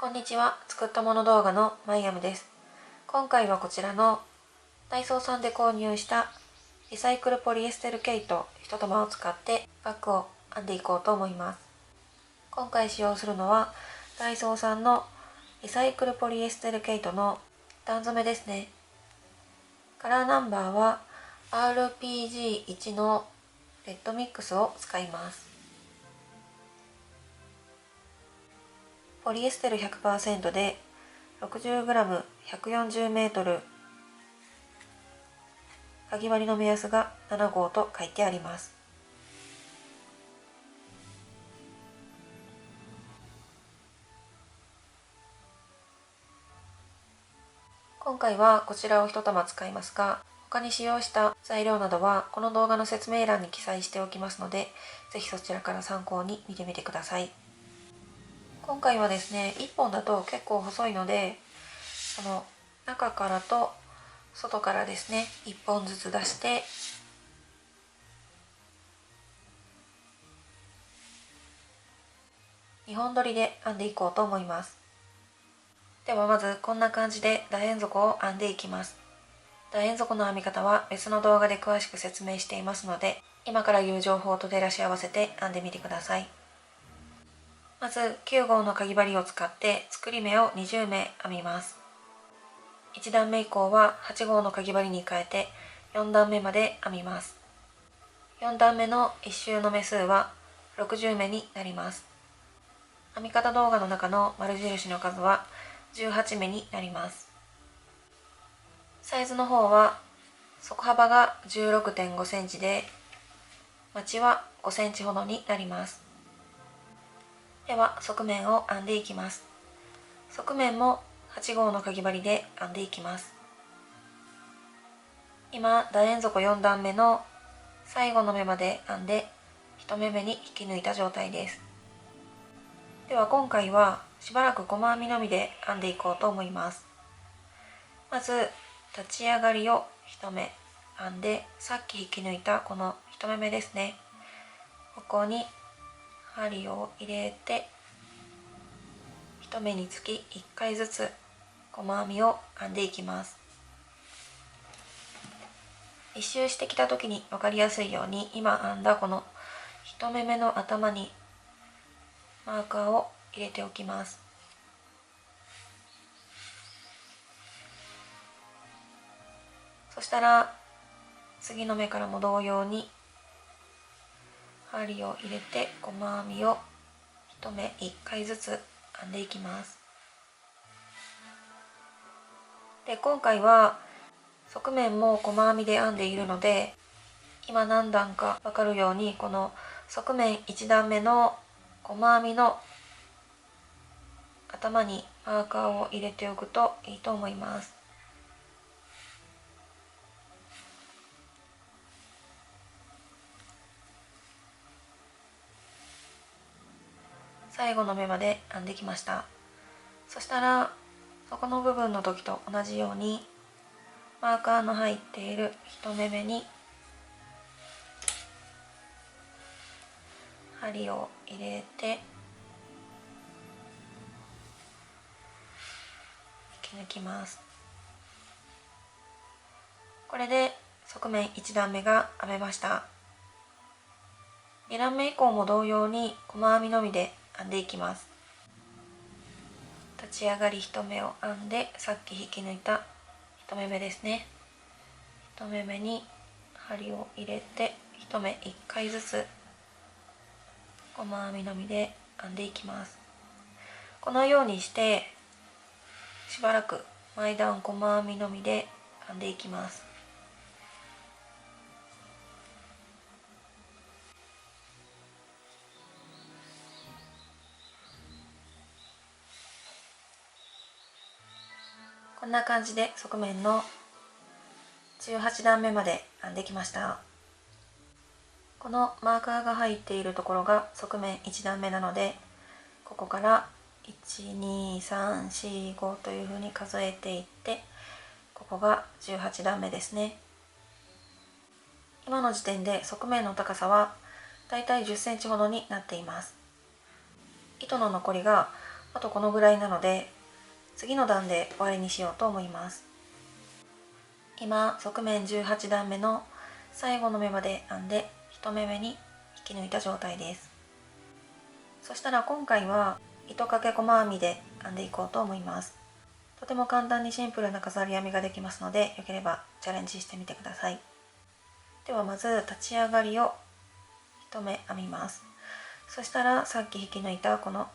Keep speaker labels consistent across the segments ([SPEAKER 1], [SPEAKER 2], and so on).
[SPEAKER 1] こんにちは。作ったもの動画のマイアムです。今回はこちらのダイソーさんで購入したリサイクルポリエステル毛糸1玉を使ってバッグを編んでいこうと思います。今回使用するのはダイソーさんのリサイクルポリエステル毛糸の段染めですね。カラーナンバーは RPG1 のレッドミックスを使います。ポリエステル 100% で 60g140 メートル、かぎ針の目安が7号と書いてあります。今回はこちらを1玉使いますが、他に使用した材料などはこの動画の説明欄に記載しておきますので、ぜひそちらから参考に見てみてください。今回はですね、1本だと結構細いので、この中からと外からですね、1本ずつ出して2本取りで編んでいこうと思います。ではまずこんな感じで楕円底を編んでいきます。楕円底の編み方は別の動画で詳しく説明していますので、今から言う情報と照らし合わせて編んでみてください。まず9号のかぎ針を使って作り目を20目編みます。1段目以降は8号のかぎ針に変えて4段目まで編みます。4段目の1周の目数は60目になります。編み方動画の中の丸印の数は18目になります。サイズの方は底幅が 16.5 センチで、まちは5センチほどになります。では側面を編んでいきます。側面も8号のかぎ針で編んでいきます。今楕円底4段目の最後の目まで編んで1目目に引き抜いた状態です。では今回はしばらく細編みのみで編んでいこうと思います。まず立ち上がりを1目編んで、さっき引き抜いたこの1目目ですね、ここに針を入れて1目につき1回ずつ細編みを編んでいきます。一周してきた時に分かりやすいように、今編んだこの1目目の頭にマーカーを入れておきます。そしたら次の目からも同様に針を入れて細編みを1目1回ずつ編んでいきます。で今回は側面も細編みで編んでいるので、今何段か分かるようにこの側面1段目の細編みの頭にマーカーを入れておくといいと思います。最後の目まで編んできました。そしたらそこの部分の時と同じようにマーカーの入っている1目目に針を入れて引き抜きます。これで側面1段目が編めました。2段目以降も同様に細編みのみで編んでいきます。立ち上がり1目を編んで、さっき引き抜いた1目目ですね、1目目に針を入れて1目1回ずつ細編みのみで編んでいきます。このようにしてしばらく毎段細編みのみで編んでいきます。こんな感じで側面の18段目まで編んできました。このマーカーが入っているところが側面1段目なので、ここから12345というふうに数えていって、ここが18段目ですね。今の時点で側面の高さはだいたい10センチほどになっています。糸の残りがあとこのぐらいなので、次の段で終わりにしようと思います。今側面18段目の最後の目まで編んで1目目に引き抜いた状態です。そしたら今回は糸かけ細編みで編んでいこうと思います。とても簡単にシンプルな飾り編みができますので、よければチャレンジしてみてください。ではまず立ち上がりを1目編みます。そしたらさっき引き抜いたこの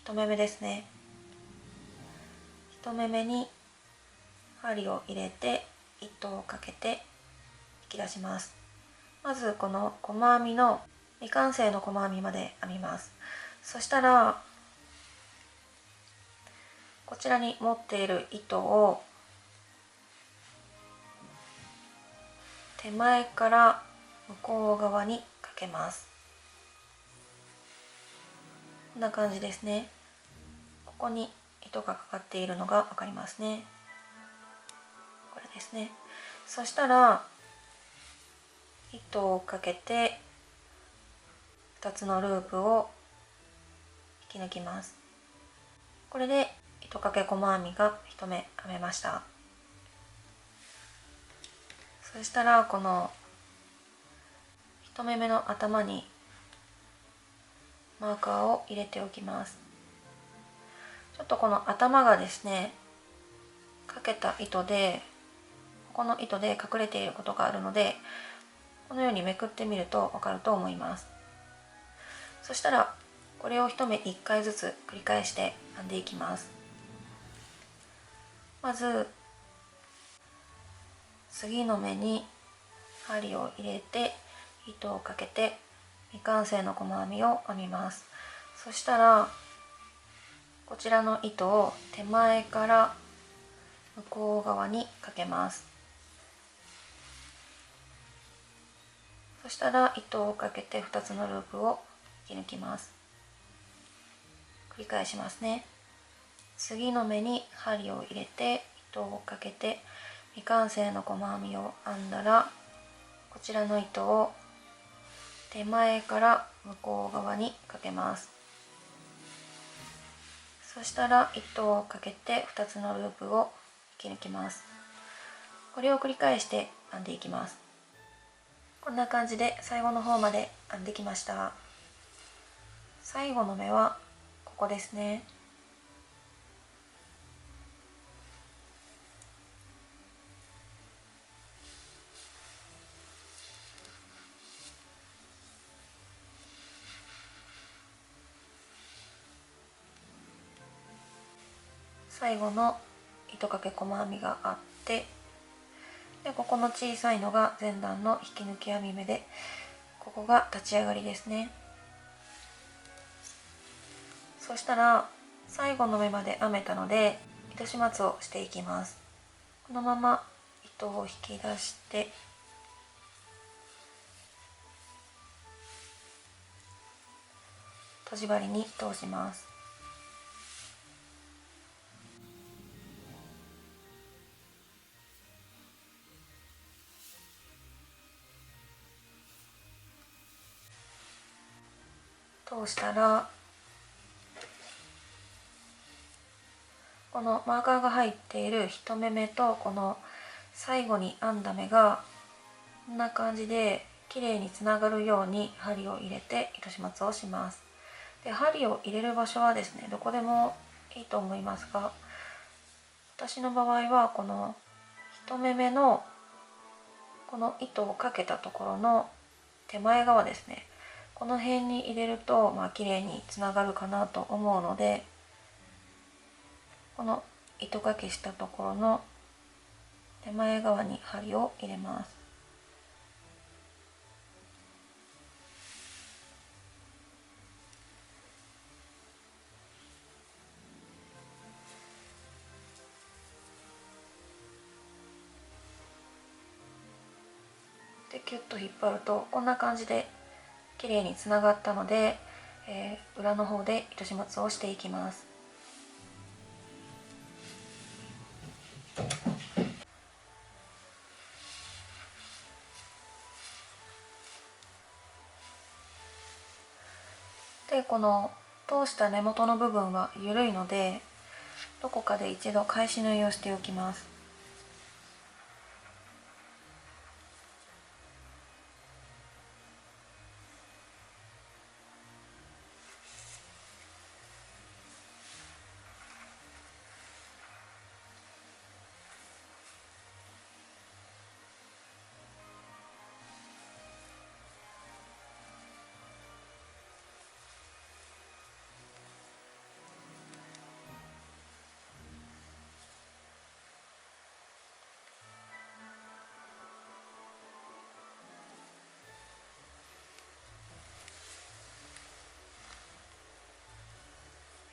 [SPEAKER 1] 1目目ですね。1目目に針を入れて糸をかけて引き出します。まずこの細編みの未完成の細編みまで編みます。そしたらこちらに持っている糸を手前から向こう側にかけます。こんな感じですね。ここに糸がかかっているのが分かりますね。これですね。そしたら糸をかけて2つのループを引き抜きます。これで糸かけ細編みが1目編めました。そしたらこの1目目の頭にマーカーを入れておきます。ちょっとこの頭がですね、かけた糸でここの糸で隠れていることがあるので、このようにめくってみると分かると思います。そしたらこれを1目1回ずつ繰り返して編んでいきます。まず次の目に針を入れて糸をかけて未完成の細編みを編みます。そしたらこちらの糸を手前から向こう側にかけます。そしたら糸をかけて2つのループを引き抜きます。繰り返しますね。次の目に針を入れて糸をかけて未完成の細編みを編んだら、こちらの糸を手前から向こう側にかけます。そしたら糸をかけて2つのループを引き抜きます。これを繰り返して編んでいきます。こんな感じで最後の方まで編んできました。最後の目はここですね。最後の糸かけ細編みがあって、でここの小さいのが前段の引き抜き編み目で、ここが立ち上がりですね。そしたら最後の目まで編めたので糸始末をしていきます。このまま糸を引き出してとじ針に通します。通したらこのマーカーが入っている1目目とこの最後に編んだ目がこんな感じで綺麗につながるように針を入れて糸始末をします。で針を入れる場所はですね、どこでもいいと思いますが、私の場合はこの1目目のこの糸をかけたところの手前側ですね、この辺に入れると綺麗につながるかなと思うので、この糸かけしたところの手前側に針を入れます。でキュッと引っ張るとこんな感じで綺麗につながったので、裏の方で糸始末をしていきます。でこの通した根元の部分は緩いので、どこかで一度返し縫いをしておきます。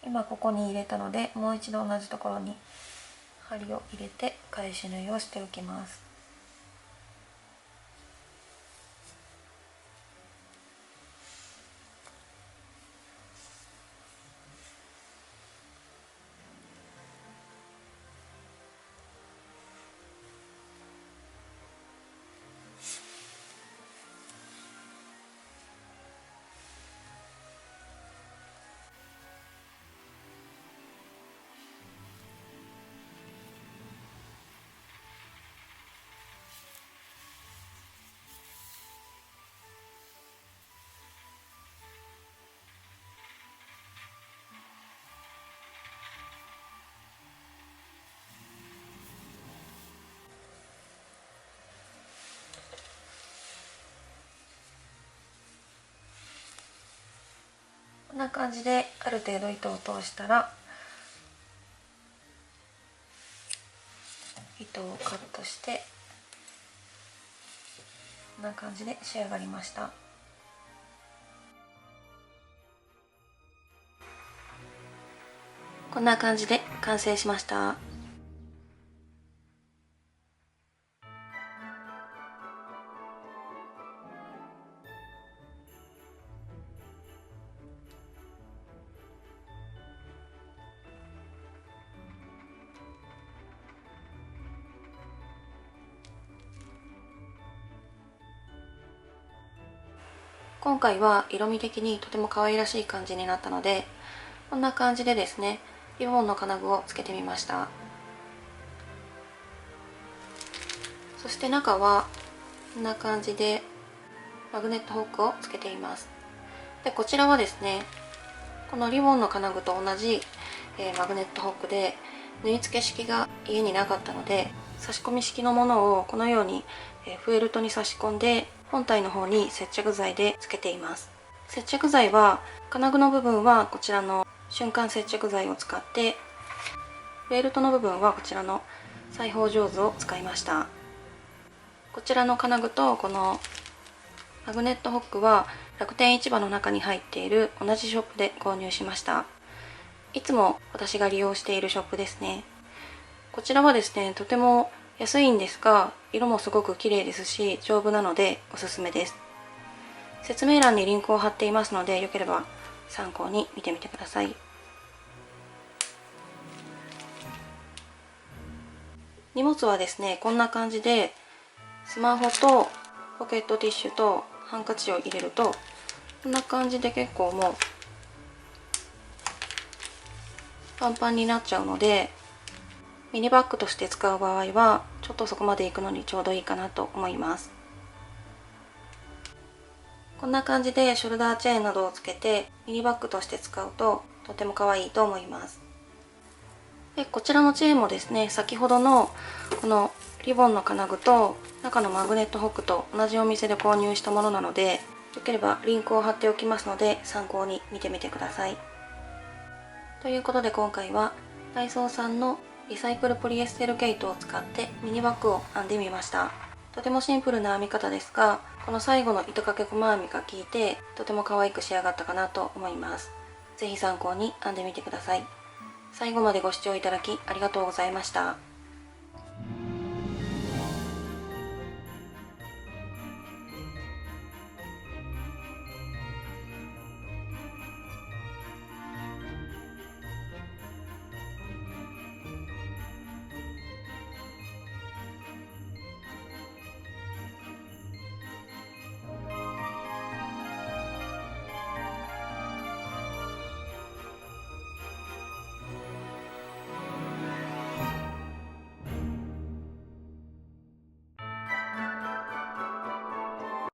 [SPEAKER 1] 今ここに入れたので、もう一度同じところに針を入れて返し縫いをしておきます。こんな感じである程度糸を通したら、糸をカットしてこんな感じで仕上がりました。こんな感じで完成しました。今回は色味的にとても可愛らしい感じになったので、こんな感じでですね、リボンの金具をつけてみました。そして中はこんな感じでマグネットホックをつけています。でこちらはですね、このリボンの金具と同じ、マグネットホックで、縫い付け式が家になかったので、差し込み式のものをこのようにフェルトに差し込んで本体の方に接着剤でつけています。接着剤は金具の部分はこちらの瞬間接着剤を使って、ベルトの部分はこちらの裁縫上手を使いました。こちらの金具とこのマグネットホックは楽天市場の中に入っている同じショップで購入しました。いつも私が利用しているショップですね。こちらはですね、とても安いんですが、色もすごく綺麗ですし丈夫なのでおすすめです。説明欄にリンクを貼っていますので、よければ参考に見てみてください。荷物はですね、こんな感じでスマホとポケットティッシュとハンカチを入れると、こんな感じで結構もうパンパンになっちゃうので、ミニバッグとして使う場合はちょっとそこまで行くのにちょうどいいかなと思います。こんな感じでショルダーチェーンなどをつけてミニバッグとして使うととても可愛いと思います。でこちらのチェーンもですね、先ほどのこのリボンの金具と中のマグネットホックと同じお店で購入したものなので、よければリンクを貼っておきますので参考に見てみてください。ということで今回はダイソーさんのリサイクルポリエステル毛糸を使ってミニバッグを編んでみました。とてもシンプルな編み方ですが、この最後の糸掛け細編みが効いてとても可愛く仕上がったかなと思います。是非参考に編んでみてください。最後までご視聴いただきありがとうございました。